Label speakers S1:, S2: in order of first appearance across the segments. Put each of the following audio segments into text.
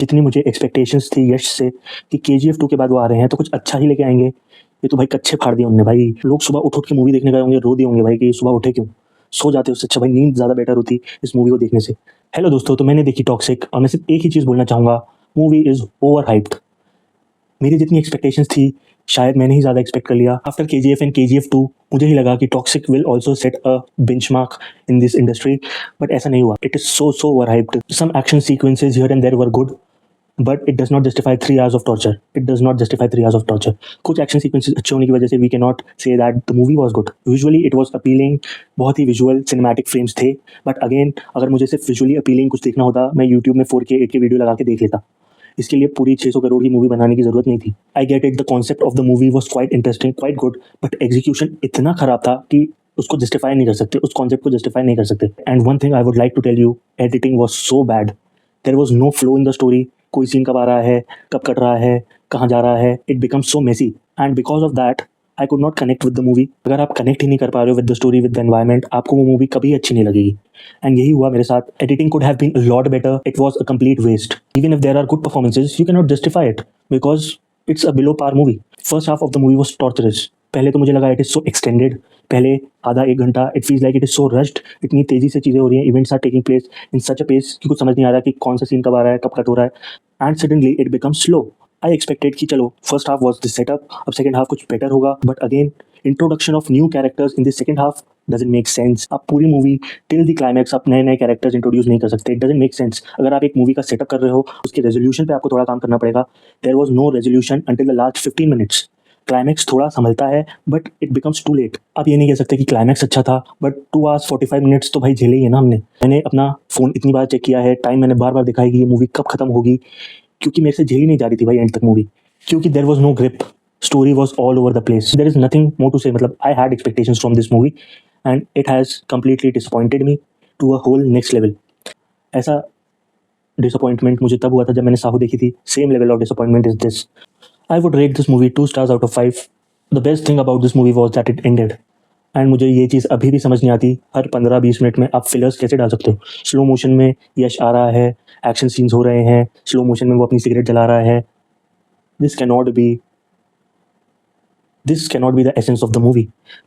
S1: जितनी मुझे एक्सपेक्टेशंस थी यश से कि केजीएफ 2 के बाद वो आ रहे हैं तो कुछ अच्छा ही लेके आएंगे, ये तो भाई कच्चे फाड़ दिए उन्होंने भाई। लोग सुबह उठ के मूवी देखने गए होंगे, रो दिए होंगे भाई कि सुबह उठे क्यों, सो जाते उससे अच्छा भाई नींद ज़्यादा बेटर होती इस मूवी को देखने से। हेलो दोस्तों, तो मैंने देखी टॉक्सिक और मैं सिर्फ एक ही चीज़ बोलना चाहूँगा, मूवी इज़ ओवर हाइप्ड। मेरी जितनी एक्सपेक्टेशंस थी शायद मैंने ही ज़्यादा एक्सपेक्ट कर लिया। आफ्टर केजीएफ एंड केजीएफ 2 मुझे ही लगा कि toxic will also set a benchmark in this industry, but ऐसा नहीं हुआ। It is so over hyped. Some action sequences here and there were good, but it does not justify 3 hours of torture. It does not justify 3 hours of torture. कुछ action sequences अच्छे होने की वजह से we can not say that the movie was good. Visually it was appealing, बहुत ही visual cinematic frames थे, but again अगर मुझे सिर्फ विजुअली अपीलिंग कुछ देखना होता मैं यूट्यूब में 4K 8K वीडियो लगा के देख लेता। इसके लिए पूरी 600 करोड़ की मूवी बनाने की जरूरत नहीं थी। I get it, the concept of the movie was quite interesting, quite good, but execution इतना खराब था कि उसको जस्टिफाई नहीं कर सकते, उस कॉन्सेप्ट को जस्टिफाई नहीं कर सकते। And one thing I would like to tell you, editing was so bad. There was no flow in the story. कोई सीन कब आ रहा है, कब कट रहा है, कहाँ जा रहा है, it becomes so messy and because of that I could not connect with the movie. अगर आप कनेक्ट ही नहीं कर पा रहे हो with the story, with the environment, आपको वो मूवी कभी अच्छी नहीं लगेगी। एंड यही हुआ मेरे साथ। Editing could have been a lot better, it was a complete waste. Even if there are good performances you can not justify it because it's a below par movie. First half of the movie was torturous. पहले तो मुझे लगा it is so extended, पहले आधा एक घंटा it feels like it is so rushed, इतनी तेजी से चीज़ें हो रही हैं, events are taking place in such a pace कि कुछ समझ नहीं आ रहा कि कौन सा सीन कब आ रहा है, कब कट हो रहा है, and suddenly it becomes slow. I expected कि चलो first half was the setup, अब सेकंड हाफ कुछ बेटर होगा, but again introduction of new characters in the second half doesn't make sense. आप पूरी मूवी टिल द क्लाइमैक्स आप नए नए कैरेक्टर्स इंट्रोड्यूस नहीं कर सकते, इट डजंट मेक सेंस। अगर आप एक मूवी का सेटअप कर रहे हो उसके रेजोल्यूशन पे आपको थोड़ा काम करना पड़ेगा। There was no resolution until the last 15 minutes. Climax थोड़ा संभलता है but it becomes too late. आप ये नहीं कह सकते कि क्लाइमैक्स अच्छा था, बट 2 आवर्स 45 मिनट्स तो भाई झेले ही है ना हमने। मैंने अपना फ़ोन इतनी बार चेक किया है, टाइम मैंने बार बार देखा है कि ये मूवी कब खत्म होगी, क्योंकि मेरे से झेली नहीं जा रही थी भाई एंड तक मूवी, क्योंकि there was no grip, story was all over the place, there is nothing more to say. मतलब I had expectations from this movie and it has completely disappointed me to a whole next level. ऐसा disappointment मुझे तब हुआ था जब मैंने साहू देखी थी। Same level of disappointment is this. I would rate this movie 2 stars out of 5। The best thing about this movie was that it ended. And मुझे ये चीज़ अभी भी समझ नहीं आती, हर 15-20 मिनट में आप फिलर्स कैसे डाल सकते हो। स्लो मोशन में यश आ रहा है, एक्शन सीन्स हो रहे हैं, स्लो मोशन में वो अपनी सिगरेट जला रहा है। This cannot be the essence of the movie.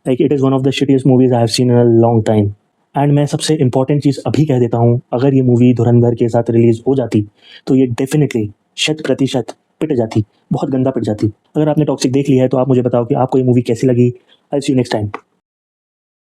S1: Like it is one of the shittiest movies I have seen in a long time. And मैं सबसे इंपॉर्टेंट चीज़ अभी कह देता हूँ, अगर ये मूवी धुरंधर के साथ रिलीज़ हो जाती तो ये डेफिनेटली 100% पिट जाती, बहुत गंदा पिट जाती। अगर आपने टॉक्सिक देख लिया है तो आप मुझे बताओ कि आपको ये मूवी कैसी लगी। आई सी यू नेक्स्ट टाइम।